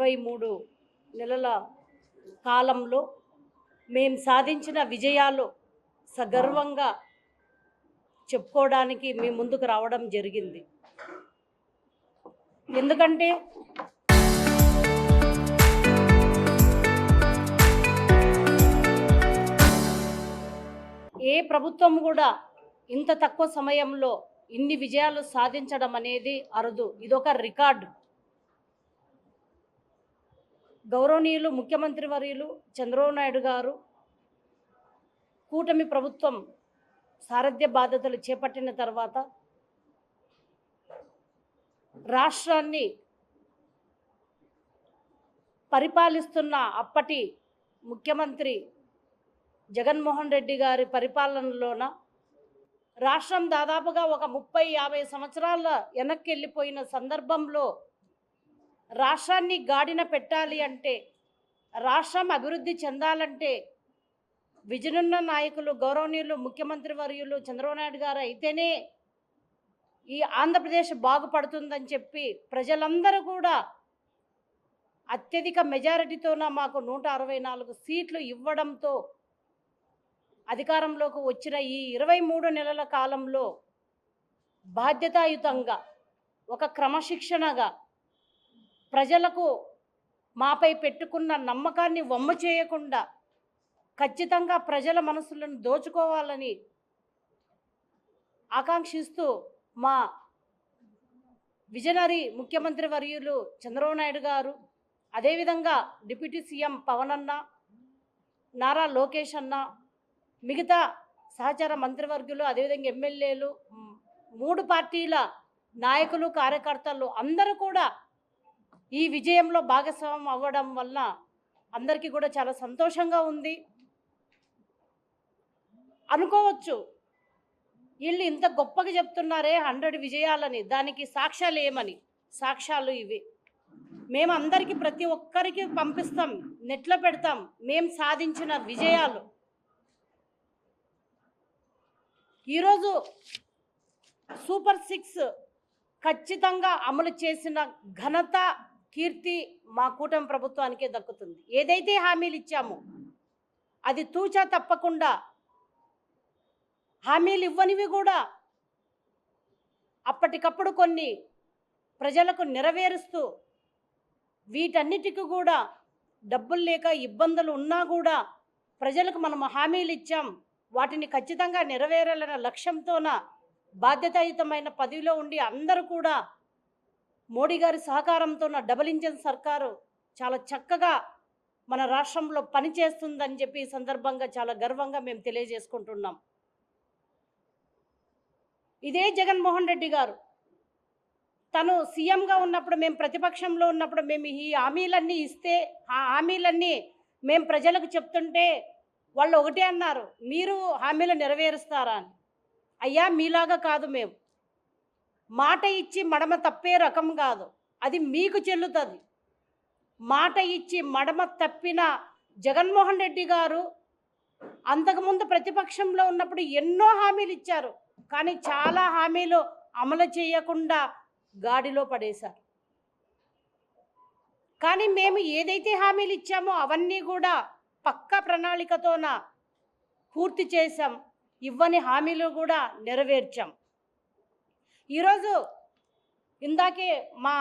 23 నెలల కాలంలో మేము సాధించిన విజయాలు సగర్వంగా చెప్పుకోవడానికి మీ ముందుకు రావడం జరిగింది. ఎందుకంటే ఏ ప్రభుత్వం కూడా ఇంత తక్కువ సమయంలో ఇన్ని విజయాలు సాధించడం అనేది అరుదు. ఇదొక రికార్డు. గౌరవనీయులు ముఖ్యమంత్రి వర్యులు చంద్రబాబు నాయుడు గారు కూటమి ప్రభుత్వం సారథ్య బాధ్యతలు చేపట్టిన తర్వాత రాష్ట్రాన్ని పరిపాలిస్తున్న అప్పటి ముఖ్యమంత్రి జగన్మోహన్ రెడ్డి గారి పరిపాలనలోన రాష్ట్రం దాదాపుగా ఒక 30-50 సంవత్సరాల వెనక్కి వెళ్ళిపోయిన సందర్భంలో రాష్ట్రాన్ని గాడిన పెట్టాలి అంటే, రాష్ట్రం అభివృద్ధి చెందాలంటే విజనున్న నాయకులు గౌరవనీయులు ముఖ్యమంత్రి వర్యులు చంద్రబాబు నాయుడు గారు అయితేనే ఈ ఆంధ్రప్రదేశ్ బాగుపడుతుందని చెప్పి ప్రజలందరూ కూడా అత్యధిక మెజారిటీతోన మాకు 164 సీట్లు ఇవ్వడంతో అధికారంలోకి వచ్చిన ఈ 23 నెలల కాలంలో బాధ్యతాయుతంగా ఒక క్రమశిక్షణగా ప్రజలకు మాపై పెట్టుకున్న నమ్మకాన్ని వమ్ము చేయకుండా ఖచ్చితంగా ప్రజల మనసులను దోచుకోవాలని ఆకాంక్షిస్తూ మా విజనరీ ముఖ్యమంత్రి వర్యులు చంద్రబాబు నాయుడు గారు, అదేవిధంగా డిప్యూటీ సీఎం పవన్ అన్న, నారా లోకేష్ అన్న, మిగతా సహచార మంత్రివర్గులు, అదేవిధంగా ఎమ్మెల్యేలు, 3 పార్టీల నాయకులు, కార్యకర్తలు అందరూ కూడా ఈ విజయంలో భాగస్వామ్యం అవ్వడం వల్ల అందరికీ కూడా చాలా సంతోషంగా ఉంది. అనుకోవచ్చు వీళ్ళు ఇంత గొప్పగా చెప్తున్నారే 100 విజయాలని, దానికి సాక్ష్యాలు ఏమని. సాక్ష్యాలు ఇవి మేము అందరికీ ప్రతి ఒక్కరికి పంపిస్తాం, నెట్లో పెడతాం మేము సాధించిన విజయాలు. ఈరోజు సూపర్ 6 ఖచ్చితంగా అమలు చేసిన ఘనత, కీర్తి మా కూటమి ప్రభుత్వానికే దక్కుతుంది. ఏదైతే హామీలు ఇచ్చామో అది తూచా తప్పకుండా, హామీలు ఇవ్వనివి కూడా అప్పటికప్పుడు కొన్ని ప్రజలకు నెరవేరుస్తూ, వీటన్నిటికీ కూడా డబ్బులు లేక ఇబ్బందులు ఉన్నా కూడా ప్రజలకు మనం హామీలు ఇచ్చాం, వాటిని ఖచ్చితంగా నెరవేరాలన్న లక్ష్యంతోన బాధ్యతాయుతమైన పదవిలో ఉండి అందరూ కూడా మోడీ గారి సహకారంతో డబుల్ ఇంజన్ సర్కారు చాలా చక్కగా మన రాష్ట్రంలో పనిచేస్తుందని చెప్పి ఈ సందర్భంగా చాలా గర్వంగా మేము తెలియజేసుకుంటున్నాం. ఇదే జగన్మోహన్ రెడ్డి గారు తను సీఎంగా ఉన్నప్పుడు, మేము ప్రతిపక్షంలో ఉన్నప్పుడు మేము ఈ హామీలన్నీ ఇస్తే, ఆ హామీలన్నీ మేము ప్రజలకు చెప్తుంటే వాళ్ళు ఒకటే అన్నారు, మీరు హామీలు నెరవేరుస్తారా అని. అయ్యా మీలాగా కాదు, మేము మాట ఇచ్చి మడమ తప్పే రకం కాదు, అది మీకు చెల్లుతుంది. మాట ఇచ్చి మడమ తప్పిన జగన్మోహన్ రెడ్డి గారు అంతకుముందు ప్రతిపక్షంలో ఉన్నప్పుడు ఎన్నో హామీలు ఇచ్చారు, కానీ చాలా హామీలు అమలు చేయకుండా గాడిలో పడేశారు. కానీ మేము ఏదైతే హామీలు ఇచ్చామో అవన్నీ కూడా పక్కా ప్రణాళికతోన పూర్తి చేశాం, ఇవ్వని హామీలు కూడా నెరవేర్చాం. ఈరోజు ఇందాకే మా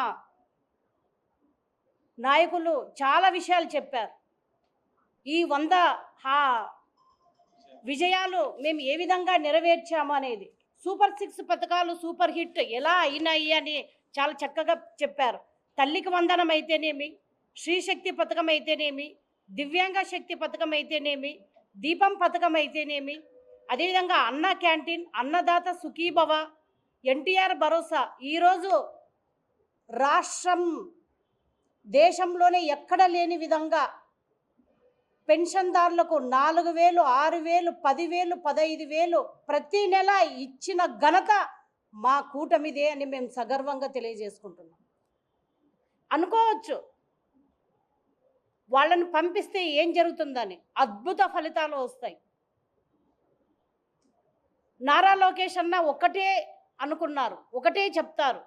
నాయకులు చాలా విషయాలు చెప్పారు. ఈ 100 విజయాలు మేము ఏ విధంగా నెరవేర్చాము అనేది, సూపర్ 6 పథకాలు సూపర్ హిట్ ఎలా అయినాయి అని చాలా చక్కగా చెప్పారు. తల్లికి వందనం అయితేనేమి, శ్రీశక్తి పథకం అయితేనేమి, దివ్యాంగ శక్తి పథకం అయితేనేమి, దీపం పథకం అయితేనేమి, అదేవిధంగా అన్న క్యాంటీన్, అన్నదాత సుఖీభవ, ఎన్టీఆర్ భరోసా. ఈరోజు రాష్ట్రం దేశంలోనే ఎక్కడ లేని విధంగా పెన్షన్దారులకు 4,000, 6,000, 10,000, 15,000 ప్రతి నెల ఇచ్చిన ఘనత మా కూటమిదే అని మేము సగర్వంగా తెలియజేసుకుంటున్నాం. అనుకోవచ్చు వాళ్ళని పంపిస్తే ఏం జరుగుతుందని, అద్భుత ఫలితాలు వస్తాయి. నారా లోకేష్ అన్న ఒకటే అనుకున్నారు, ఒకటే చెప్తారు,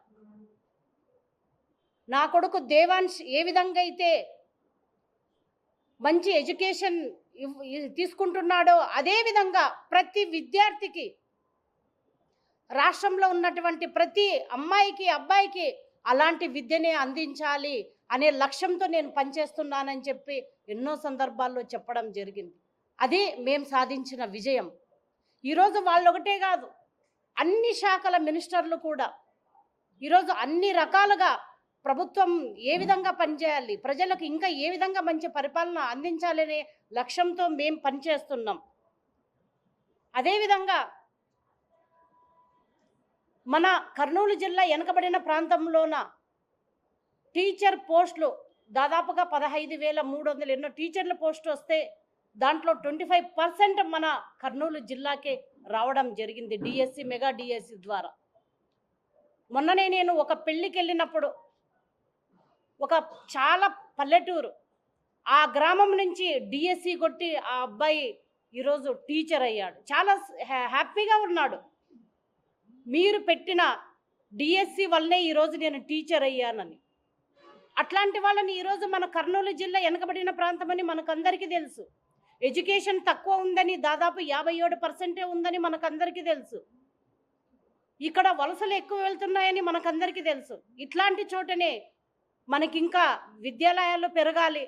నా కొడుకు దేవాంశ్ ఏ విధంగా అయితే మంచి ఎడ్యుకేషన్ తీసుకుంటున్నాడో అదేవిధంగా ప్రతి విద్యార్థికి, రాష్ట్రంలో ఉన్నటువంటి ప్రతి అమ్మాయికి అబ్బాయికి అలాంటి విద్యనే అందించాలి అనే లక్ష్యంతో నేను పనిచేస్తున్నానని చెప్పి ఎన్నో సందర్భాల్లో చెప్పడం జరిగింది. అది మేము సాధించిన విజయం. ఈరోజు వాళ్ళు ఒకటే కాదు, అన్ని శాఖల మినిస్టర్లు కూడా ఈరోజు అన్ని రకాలుగా ప్రభుత్వం ఏ విధంగా పనిచేయాలి, ప్రజలకు ఇంకా ఏ విధంగా మంచి పరిపాలన అందించాలనే లక్ష్యంతో మేము పనిచేస్తున్నాం. అదేవిధంగా మన కర్నూలు జిల్లా వెనుకబడిన ప్రాంతంలోన టీచర్ పోస్టులు దాదాపుగా 15,300 ఎన్నో టీచర్ల పోస్టు వస్తే దాంట్లో 25% మన కర్నూలు జిల్లాకే రావడం జరిగింది డిఎస్సి, మెగా డిఎస్సి ద్వారా. మొన్ననే నేను ఒక పెళ్ళికి వెళ్ళినప్పుడు ఒక చాలా పల్లెటూరు, ఆ గ్రామం నుంచి డిఎస్సి కొట్టి ఆ అబ్బాయి ఈరోజు టీచర్ అయ్యాడు. చాలా హ్యాపీగా ఉన్నాడు. మీరు పెట్టిన డిఎస్సి వల్లనే ఈరోజు నేను టీచర్ అయ్యానని. అట్లాంటి వాళ్ళని ఈరోజు మన కర్నూలు జిల్లా వెనుకబడిన ప్రాంతమని మనకందరికీ తెలుసు. ఎడ్యుకేషన్ తక్కువ ఉందని, దాదాపు 57% ఉందని మనకందరికీ తెలుసు. ఇక్కడ వలసలు ఎక్కువ వెళ్తున్నాయని మనకందరికీ తెలుసు. ఇట్లాంటి చోటనే మనకింకా విద్యాలయాలు పెరగాలి,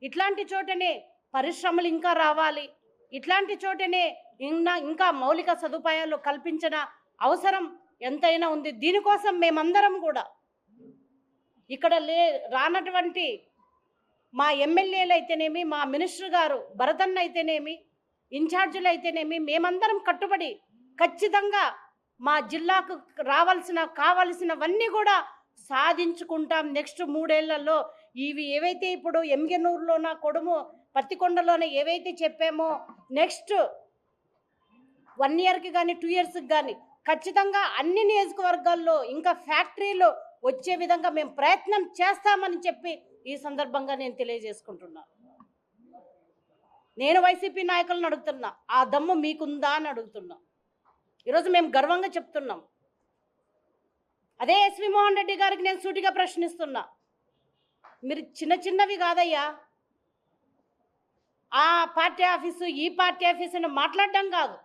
ఇట్లాంటి చోటనే పరిశ్రమలు ఇంకా రావాలి, ఇట్లాంటి చోటనే ఇంకా మౌలిక సదుపాయాలు కల్పించిన అవసరం ఎంతైనా ఉంది. దీనికోసం మేమందరం కూడా ఇక్కడ రానటువంటి మా ఎమ్మెల్యేలు అయితేనేమి, మా మినిస్టర్ గారు భరతన్న అయితేనేమి, ఇన్ఛార్జీలు అయితేనేమి, మేమందరం కట్టుబడి ఖచ్చితంగా మా జిల్లాకు కావలసినవన్నీ కూడా సాధించుకుంటాం. నెక్స్ట్ 3 ఏళ్లలో ఇవి ఏవైతే ఇప్పుడు ఎమ్గెనూరులోన, కొడుము, పత్తికొండలోనే ఏవైతే చెప్పామో నెక్స్ట్ 1 ఇయర్కి కానీ 2 ఇయర్స్కి కానీ ఖచ్చితంగా అన్ని నియోజకవర్గాల్లో ఇంకా ఫ్యాక్టరీలు వచ్చే విధంగా మేము ప్రయత్నం చేస్తామని చెప్పి ఈ సందర్భంగా నేను తెలియజేసుకుంటున్నాను. నేను వైసీపీ నాయకులను అడుగుతున్నా, ఆ దమ్ము మీకుందా అని అడుగుతున్నా. ఈరోజు మేము గర్వంగా చెప్తున్నాం. అదే ఎస్వి మోహన్ రెడ్డి గారికి నేను సూటిగా ప్రశ్నిస్తున్నా, మీరు చిన్నవి కాదయ్యా, ఆ పార్టీ ఆఫీసు ఈ పార్టీ ఆఫీసు అని మాట్లాడడం కాదు.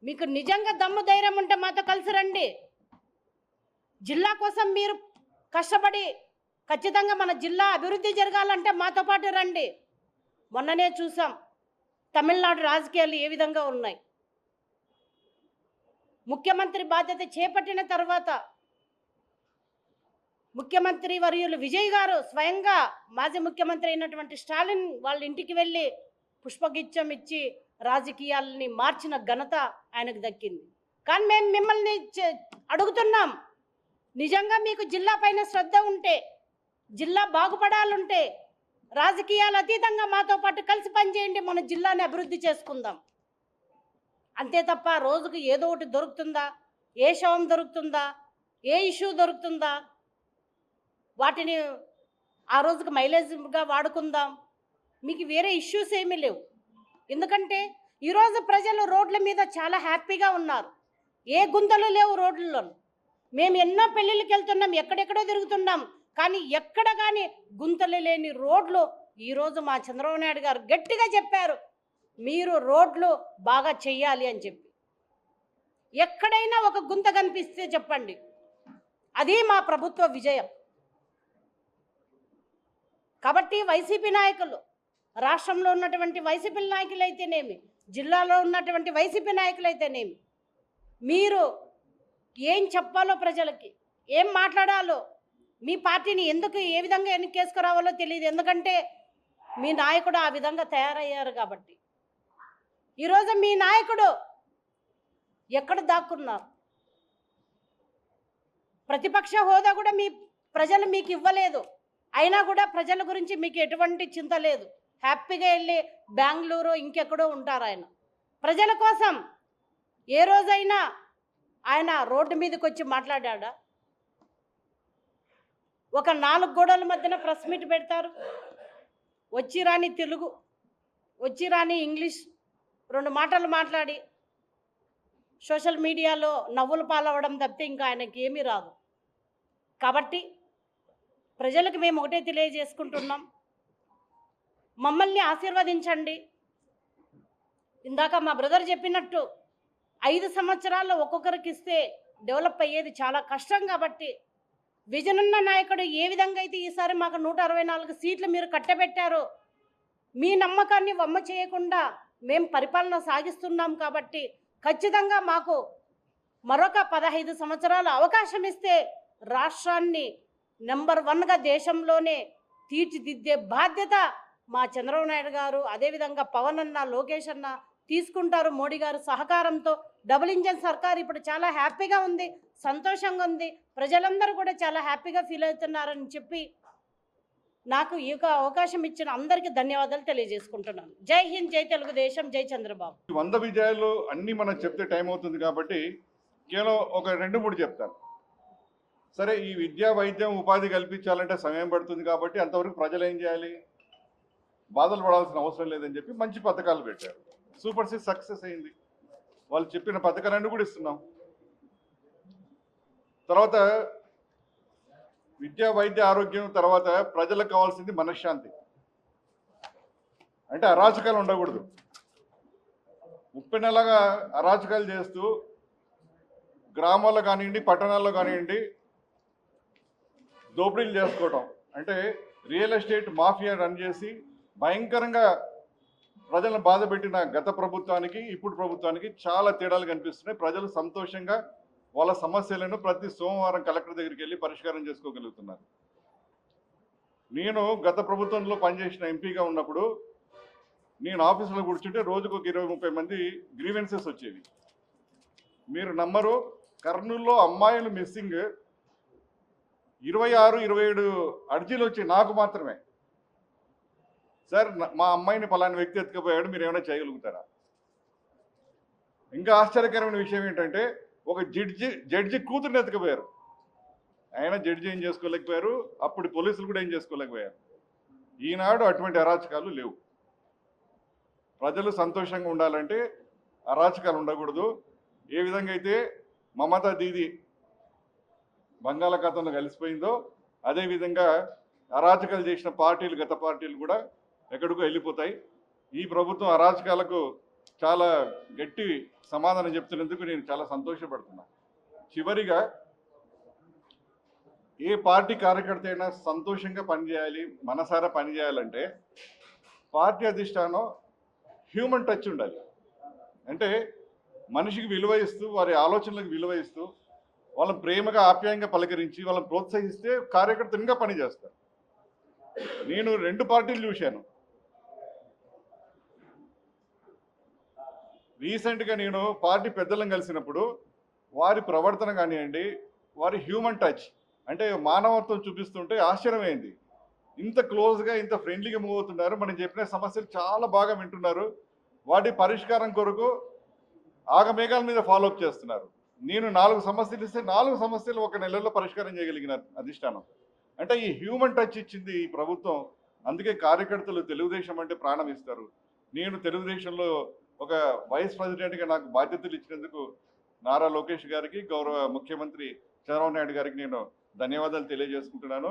మీకు నిజంగా దమ్ము ధైర్యం ఉంటే మాతో కలిసి రండి. జిల్లా కోసం మీరు కష్టపడి ఖచ్చితంగా మన జిల్లా అభివృద్ధి జరగాలంటే మాతో పాటు రండి. మొన్ననే చూసాం తమిళనాడు రాజకీయాలు ఏ విధంగా ఉన్నాయి. ముఖ్యమంత్రి బాధ్యత చేపట్టిన తర్వాత ముఖ్యమంత్రి వర్యులు విజయ్ గారు స్వయంగా మాజీ ముఖ్యమంత్రి అయినటువంటి స్టాలిన్ వాళ్ళ ఇంటికి వెళ్ళి పుష్పగుచ్చం ఇచ్చి రాజకీయాలని మార్చిన ఘనత ఆయనకు దక్కింది. కానీ మేము మిమ్మల్ని అడుగుతున్నాం, నిజంగా మీకు జిల్లా పైన శ్రద్ధ ఉంటే, జిల్లా బాగుపడాలంటే రాజకీయాలు అతీతంగా మాతో పాటు కలిసి పనిచేయండి, మన జిల్లాని అభివృద్ధి చేసుకుందాం. అంతే తప్ప రోజుకు ఏదో ఒకటి దొరుకుతుందా, ఏ శవం దొరుకుతుందా, ఏ ఇష్యూ దొరుకుతుందా, వాటిని ఆ రోజుకు మైలేజ్గా వాడుకుందాం, మీకు వేరే ఇష్యూస్ ఏమీ లేవు. ఎందుకంటే ఈరోజు ప్రజలు రోడ్ల మీద చాలా హ్యాపీగా ఉన్నారు. ఏ గుంతలు లేవు రోడ్లలో. మేము ఎన్నో పెళ్ళిళ్ళకి వెళ్తున్నాం, ఎక్కడెక్కడో తిరుగుతున్నాం, కానీ ఎక్కడ కానీ గుంతలు లేని రోడ్లు ఈరోజు మా చంద్రబాబు నాయుడు గారు గట్టిగా చెప్పారు, మీరు రోడ్లు బాగా చెయ్యాలి అని చెప్పి. ఎక్కడైనా ఒక గుంత కనిపిస్తే చెప్పండి, అది మా ప్రభుత్వ విజయం. కాబట్టి వైసీపీ నాయకులు, రాష్ట్రంలో ఉన్నటువంటి వైసీపీ నాయకులు అయితేనేమి, జిల్లాలో ఉన్నటువంటి వైసీపీ నాయకులు అయితేనేమి, మీరు ఏం చెప్పాలో ప్రజలకి, ఏం మాట్లాడాలో, మీ పార్టీని ఎందుకు ఏ విధంగా ఎన్నికేసుకురావాలో తెలియదు. ఎందుకంటే మీ నాయకుడు ఆ విధంగా తయారయ్యారు కాబట్టి. ఈరోజు మీ నాయకుడు ఎక్కడ దాక్కున్నారు? ప్రతిపక్ష హోదా కూడా మీ ప్రజలు మీకు ఇవ్వలేదు. అయినా కూడా ప్రజల గురించి మీకు ఎటువంటి చింత లేదు. హ్యాపీగా వెళ్ళి బెంగళూరు ఇంకెక్కడో ఉంటారు ఆయన. ప్రజల కోసం ఏ రోజైనా ఆయన రోడ్డు మీదకి వచ్చి మాట్లాడా? ఒక 4 గోడల మధ్యన ప్రెస్ మీట్ పెడతారు, వచ్చి రాని తెలుగు, వచ్చి రాని ఇంగ్లీష్ 2 మాటలు మాట్లాడి సోషల్ మీడియాలో నవ్వులు పాలవడం తప్పితే ఇంకా ఆయనకి ఏమీ రాదు. కాబట్టి ప్రజలకు మేము ఒకటే తెలియజేసుకుంటున్నాం, మమ్మల్ని ఆశీర్వదించండి. ఇందాక మా బ్రదర్ చెప్పినట్టు 5 సంవత్సరాల్లో ఒక్కొక్కరికి ఇస్తే డెవలప్ అయ్యేది చాలా కష్టం. కాబట్టి విజన్ ఉన్న నాయకుడు ఏ విధంగా అయితే ఈసారి మాకు 164 సీట్లు మీరు కట్టబెట్టారో, మీ నమ్మకాన్ని వమ్మ చేయకుండా మేము పరిపాలన సాగిస్తున్నాం. కాబట్టి ఖచ్చితంగా మాకు మరొక 15 సంవత్సరాల అవకాశం ఇస్తే రాష్ట్రాన్ని నెంబర్ 1గా దేశంలోనే తీర్చిదిద్దే బాధ్యత మా చంద్రబాబు నాయుడు గారు, అదేవిధంగా పవన్ అన్న, లోకేష్ అన్న తీసుకుంటారు. మోడీ గారు సహకారంతో డబుల్ ఇంజన్ సర్కార్ ఇప్పుడు చాలా హ్యాపీగా ఉంది, సంతోషంగా ఉంది. ప్రజలందరూ కూడా చాలా హ్యాపీగా ఫీల్ అవుతున్నారని చెప్పి నాకు ఈ అవకాశం ఇచ్చిన అందరికీ ధన్యవాదాలు తెలియజేసుకుంటున్నాను. జై హింద్, జై తెలుగుదేశం, జై చంద్రబాబు. 100 విజయాలు అన్నీ మనం చెప్తే టైం అవుతుంది కాబట్టి కేవలం ఒక 2-3 చెప్తాను. సరే, ఈ విద్యా, వైద్యం, ఉపాధి కల్పించాలంటే సమయం పడుతుంది కాబట్టి అంతవరకు ప్రజలు ఏం చేయాలి? బాధలు పడాల్సిన అవసరం లేదని చెప్పి మంచి పథకాలు పెట్టారు. సూపర్ 6 సక్సెస్ అయింది. వాళ్ళు చెప్పిన పథకాలన్నీ కూడా ఇస్తున్నాం. తర్వాత విద్యా, వైద్య, ఆరోగ్యం, తర్వాత ప్రజలకు కావాల్సింది మనశ్శాంతి. అంటే అరాచకాలు ఉండకూడదు. 30 నెలలుగా అరాచకాలు చేస్తూ గ్రామాల్లో కానివ్వండి, పట్టణాల్లో కానివ్వండి దోపిడీలు చేసుకోవటం, అంటే రియల్ ఎస్టేట్ మాఫియా రన్ చేసి భయంకరంగా ప్రజలను బాధ పెట్టిన గత ప్రభుత్వానికి ఇప్పుడు ప్రభుత్వానికి చాలా తేడాలు కనిపిస్తున్నాయి. ప్రజలు సంతోషంగా వాళ్ళ సమస్యలను ప్రతి సోమవారం కలెక్టర్ దగ్గరికి వెళ్ళి పరిష్కారం చేసుకోగలుగుతున్నారు. నేను గత ప్రభుత్వంలో పనిచేసిన ఎంపీగా ఉన్నప్పుడు నేను ఆఫీసులో కూర్చుంటే రోజుకు 20-30 మంది గ్రీవెన్సెస్ వచ్చేవి. మీరు నమ్మరు, కర్నూలులో అమ్మాయిలు మిస్సింగ్ 26-27 అర్జీలు వచ్చి నాకు మాత్రమే. సార్, మా అమ్మాయిని పలాని వ్యక్తి ఎత్తుకుపోయాడు, మీరు ఏమైనా చేయగలుగుతారా? ఇంకా ఆశ్చర్యకరమైన విషయం ఏంటంటే ఒక జడ్జి కూతుర్ని ఎత్తుకుపోయారు. ఆయన జడ్జి ఏం చేసుకోలేకపోయారు, అప్పుడు పోలీసులు కూడా ఏం చేసుకోలేకపోయారు. ఈనాడు అటువంటి అరాచకాలు లేవు. ప్రజలు సంతోషంగా ఉండాలంటే అరాచకాలు ఉండకూడదు. ఏ విధంగా అయితే మమతా దీది బంగాళాఖాతంలో కలిసిపోయిందో అదేవిధంగా అరాచకాలు చేసిన పార్టీలు, గత పార్టీలు కూడా ఎక్కడికో వెళ్ళిపోతాయి. ఈ ప్రభుత్వం అరాచకాలకు చాలా గట్టి సమాధానం చెప్తున్నందుకు నేను చాలా సంతోషపడుతున్నా. చివరిగా, ఏ పార్టీ కార్యకర్త అయినా సంతోషంగా పనిచేయాలి, మనసారా పనిచేయాలంటే పార్టీ అధిష్టానం హ్యూమన్ టచ్ ఉండాలి. అంటే మనిషికి విలువ ఇస్తూ, వారి ఆలోచనలకు విలువ ఇస్తూ, వాళ్ళని ప్రేమగా, ఆప్యాయంగా పలకరించి వాళ్ళని ప్రోత్సహిస్తే కార్యకర్త ఇంకా పనిచేస్తారు. నేను 2 పార్టీలు చూశాను. రీసెంట్గా నేను పార్టీ పెద్దలను కలిసినప్పుడు వారి ప్రవర్తన కానివ్వండి, వారి హ్యూమన్ టచ్ అంటే మానవత్వం చూపిస్తుంటే ఆశ్చర్యమైంది. ఇంత క్లోజ్గా, ఇంత ఫ్రెండ్లీగా మూవ్ అవుతున్నారు. మనం చెప్పిన సమస్యలు చాలా బాగా వింటున్నారు. వాటి పరిష్కారం కొరకు ఆగమేఘాల మీద ఫాలోఅప్ చేస్తున్నారు. నేను 4 సమస్యలు ఇస్తే 4 సమస్యలు 1 నెలలో పరిష్కారం చేయగలిగిన అధిష్టానం. అంటే ఈ హ్యూమన్ టచ్ ఇచ్చింది ఈ ప్రభుత్వం. అందుకే కార్యకర్తలు తెలుగుదేశం అంటే ప్రాణం ఇస్తారు. నేను తెలుగుదేశంలో ఒక వైస్ ప్రెసిడెంట్గా నాకు బాధ్యతలు ఇచ్చినందుకు నారా లోకేష్ గారికి, గౌరవ ముఖ్యమంత్రి చంద్రబాబు నాయుడు గారికి నేను ధన్యవాదాలు తెలియజేసుకుంటున్నాను.